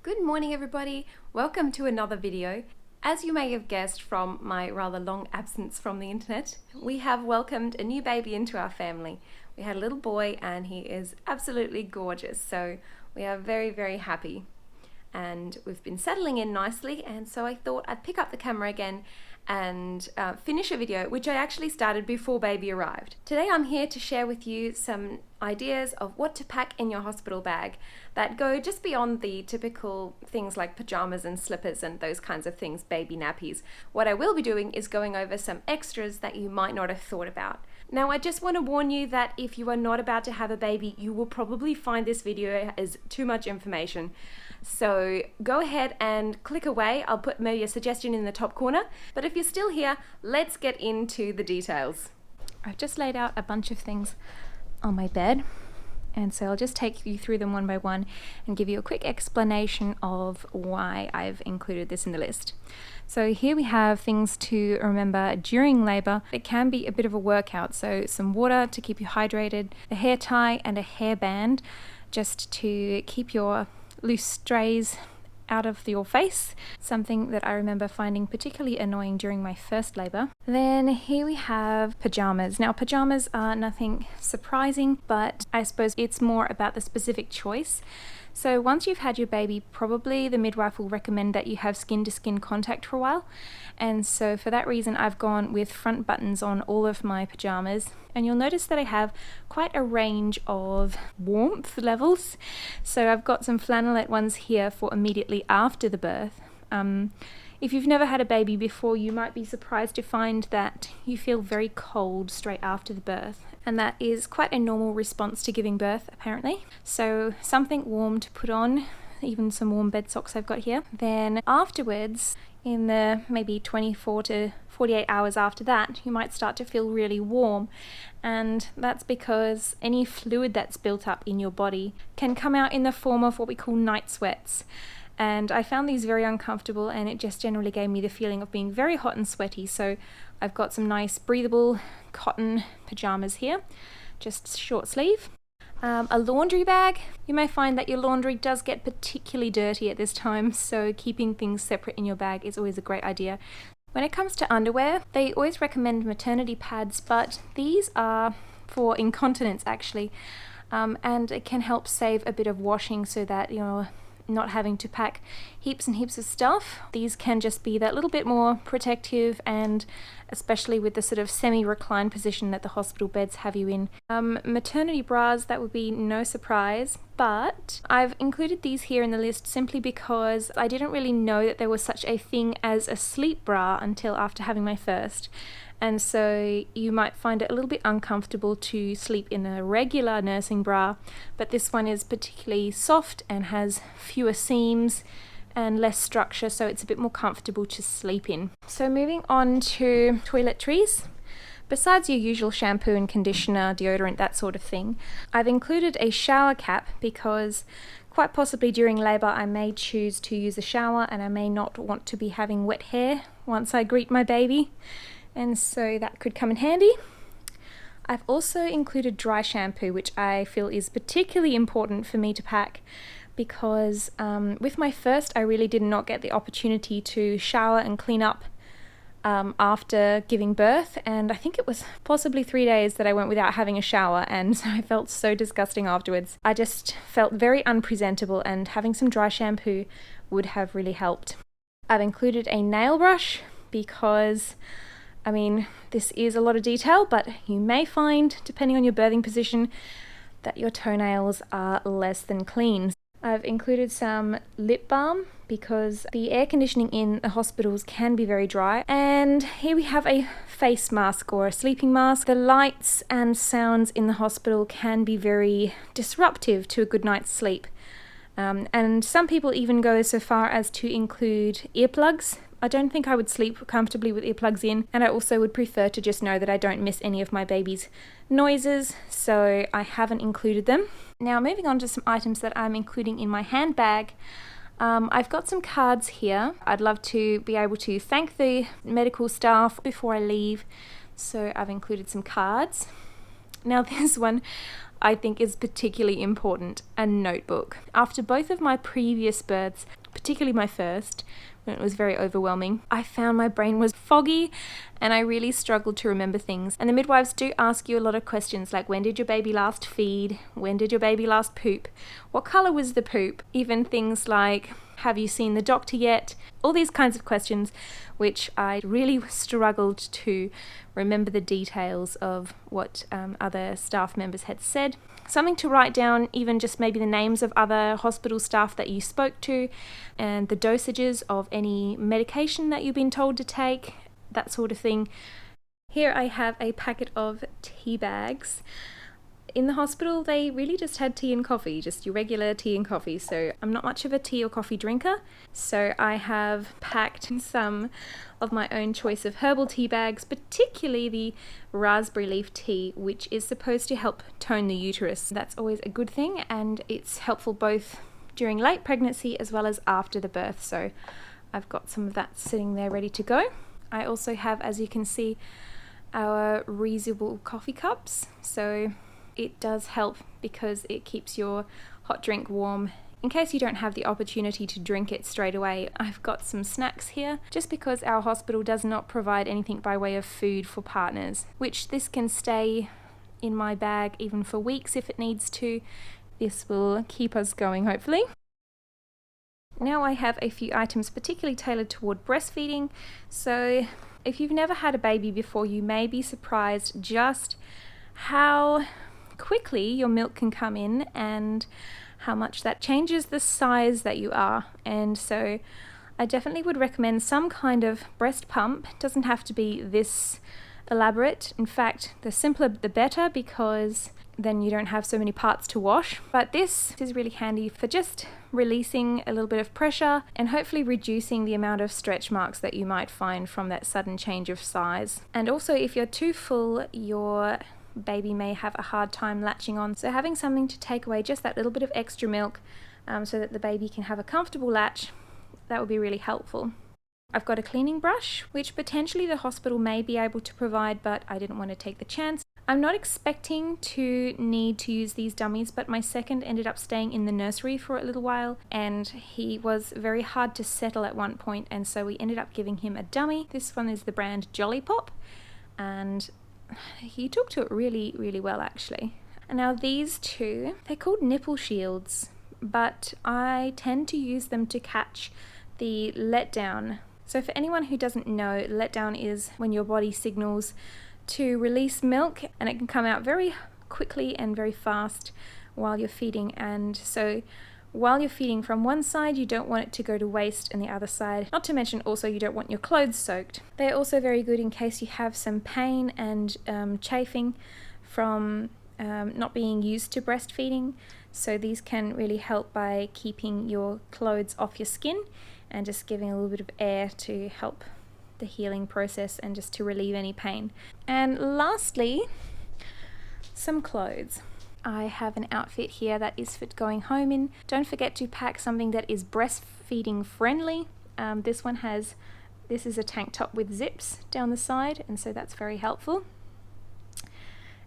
Good morning everybody, welcome to another video. As you may have guessed from my rather long absence from the internet, we have welcomed a new baby into our family. We had a little boy and he is absolutely gorgeous, so we are very happy. And we've been settling in nicely, and so I thought I'd pick up the camera again and finish a video which I actually started before baby arrived. Today I'm here to share with you some ideas of what to pack in your hospital bag that go just beyond the typical things like pajamas and slippers and those kinds of things, baby nappies. What I will be doing is going over some extras that you might not have thought about. Now I just want to warn you that if you are not about to have a baby, you will probably find this video as too much information. So go ahead and click away. I'll put maybe a suggestion in the top corner, but if you're still here, let's get into the details. I've just laid out a bunch of things on my bed, and so I'll just take you through them one by one and give you a quick explanation of why I've included this in the list. So here we have things to remember during labor. It can be a bit of a workout, so some water to keep you hydrated, a hair tie and a hairband just to keep your loose strays out of your face, something that I remember finding particularly annoying during my first labor. Then here we have pajamas. Now pajamas are nothing surprising, but I suppose it's more about the specific choice. So once you've had your baby, probably the midwife will recommend that you have skin-to-skin contact for a while, and so for that reason I've gone with front buttons on all of my pajamas, and you'll notice that I have quite a range of warmth levels. So I've got some flannelette ones here for immediately after the birth. If you've never had a baby before, you might be surprised to find that you feel very cold straight after the birth, and that is quite a normal response to giving birth apparently. So something warm to put on, even some warm bed socks I've got here. Then afterwards, in the maybe 24 to 48 hours after that, you might start to feel really warm, and that's because any fluid that's built up in your body can come out in the form of what we call night sweats. And I found these very uncomfortable, and it just generally gave me the feeling of being very hot and sweaty. So I've got some nice breathable cotton pajamas here, just short sleeve. A laundry bag. You may find that your laundry does get particularly dirty at this time, so keeping things separate in your bag is always a great idea. When it comes to underwear, they always recommend maternity pads, but these are for incontinence actually, and it can help save a bit of washing so that you're not having to pack heaps and heaps of stuff. These can just be that little bit more protective, and especially with the sort of semi-reclined position that the hospital beds have you in. Maternity bras, that would be no surprise, but I've included these here in the list simply because I didn't really know that there was such a thing as a sleep bra until after having my first. And so you might find it a little bit uncomfortable to sleep in a regular nursing bra, but this one is particularly soft and has fewer seams and less structure, so it's a bit more comfortable to sleep in. So moving on to toiletries. Besides your usual shampoo and conditioner, deodorant, that sort of thing, I've included a shower cap because quite possibly during labour I may choose to use a shower, and I may not want to be having wet hair once I greet my baby, and so that could come in handy. I've also included dry shampoo, which I feel is particularly important for me to pack because with my first I really did not get the opportunity to shower and clean up after giving birth, and I think it was possibly 3 days that I went without having a shower, and I felt so disgusting afterwards. I just felt very unpresentable, and having some dry shampoo would have really helped. I've included a nail brush because, I mean, this is a lot of detail, but you may find, depending on your birthing position, that your toenails are less than clean. I've included some lip balm because the air conditioning in the hospitals can be very dry. And here we have a face mask or a sleeping mask. The lights and sounds in the hospital can be very disruptive to a good night's sleep. And some people even go so far as to include earplugs. I don't think I would sleep comfortably with earplugs in, and I also would prefer to just know that I don't miss any of my baby's noises, so I haven't included them. Now moving on to some items that I'm including in my handbag. I've got some cards here. I'd love to be able to thank the medical staff before I leave, so I've included some cards. Now this one I think is particularly important, a notebook. After both of my previous births, particularly my first, when it was very overwhelming, I found my brain was foggy and I really struggled to remember things. And the midwives do ask you a lot of questions like, when did your baby last feed? When did your baby last poop? What color was the poop? Even things like, have you seen the doctor yet? All these kinds of questions, which I really struggled to remember the details of what other staff members had said. Something to write down, even just maybe the names of other hospital staff that you spoke to and the dosages of any medication that you've been told to take, that sort of thing. Here I have a packet of tea bags. In the hospital, they really just had tea and coffee, just your regular tea and coffee. So I'm not much of a tea or coffee drinker. So I have packed some of my own choice of herbal tea bags, particularly the raspberry leaf tea, which is supposed to help tone the uterus. That's always a good thing, and it's helpful both during late pregnancy as well as after the birth. So I've got some of that sitting there ready to go. I also have, as you can see, our reusable coffee cups. So it does help because it keeps your hot drink warm. In case you don't have the opportunity to drink it straight away, I've got some snacks here, just because our hospital does not provide anything by way of food for partners, which this can stay in my bag even for weeks if it needs to. This will keep us going, hopefully. Now I have a few items particularly tailored toward breastfeeding. So if you've never had a baby before, you may be surprised just how quickly your milk can come in and how much that changes the size that you are. And so I definitely would recommend some kind of breast pump. It doesn't have to be this elaborate. In fact, the simpler the better, because then you don't have so many parts to wash. But this is really handy for just releasing a little bit of pressure and hopefully reducing the amount of stretch marks that you might find from that sudden change of size. And also, if you're too full, your baby may have a hard time latching on. So having something to take away just that little bit of extra milk so that the baby can have a comfortable latch, that would be really helpful. I've got a cleaning brush, which potentially the hospital may be able to provide, but I didn't want to take the chance. I'm not expecting to need to use these dummies, but my second ended up staying in the nursery for a little while and he was very hard to settle at one point, and so we ended up giving him a dummy. This one is the brand Jolly Pop, and he took to it really, really well actually. And now these two, they're called nipple shields, but I tend to use them to catch the letdown. So for anyone who doesn't know, letdown is when your body signals to release milk, and it can come out very quickly and very fast while you're feeding. And so while you're feeding from one side, you don't want it to go to waste, and the other side, not to mention also you don't want your clothes soaked. They're also very good in case you have some pain and chafing from not being used to breastfeeding. So these can really help by keeping your clothes off your skin and just giving a little bit of air to help the healing process and just to relieve any pain. And lastly, some clothes. I have an outfit here that is for going home in. Don't forget to pack something that is breastfeeding friendly. This is a tank top with zips down the side, and so that's very helpful.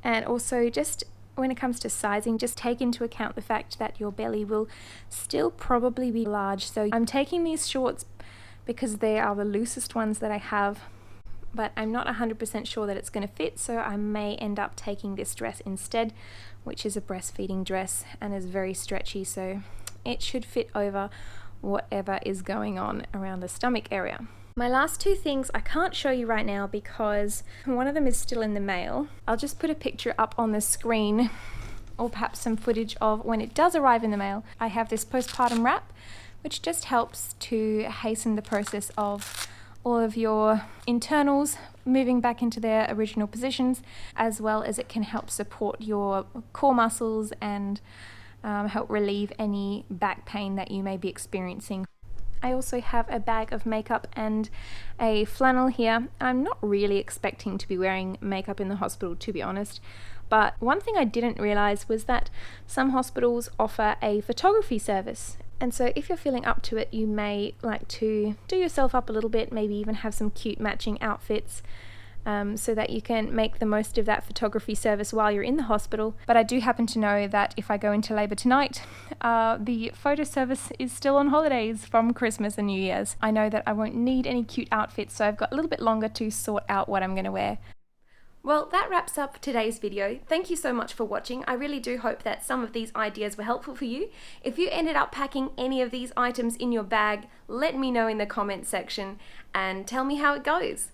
And also, just when it comes to sizing, just take into account the fact that your belly will still probably be large. So I'm taking these shorts because they are the loosest ones that I have, but I'm not 100% sure that it's going to fit, so I may end up taking this dress instead, which is a breastfeeding dress and is very stretchy, so it should fit over whatever is going on around the stomach area. My last two things I can't show you right now because one of them is still in the mail. I'll just put a picture up on the screen, or perhaps some footage of when it does arrive in the mail. I have this postpartum wrap, which just helps to hasten the process of all of your internals moving back into their original positions, as well as it can help support your core muscles and help relieve any back pain that you may be experiencing. I also have a bag of makeup and a flannel here. I'm not really expecting to be wearing makeup in the hospital, to be honest, but one thing I didn't realize was that some hospitals offer a photography service. And so if you're feeling up to it, you may like to do yourself up a little bit, maybe even have some cute matching outfits so that you can make the most of that photography service while you're in the hospital. But I do happen to know that if I go into labour tonight, the photo service is still on holidays from Christmas and New Year's. I know that I won't need any cute outfits, so I've got a little bit longer to sort out what I'm going to wear. Well, that wraps up today's video. Thank you so much for watching. I really do hope that some of these ideas were helpful for you. If you ended up packing any of these items in your bag, let me know in the comments section and tell me how it goes.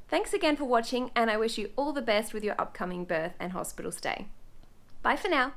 Thanks again for watching, and I wish you all the best with your upcoming birth and hospital stay. Bye for now.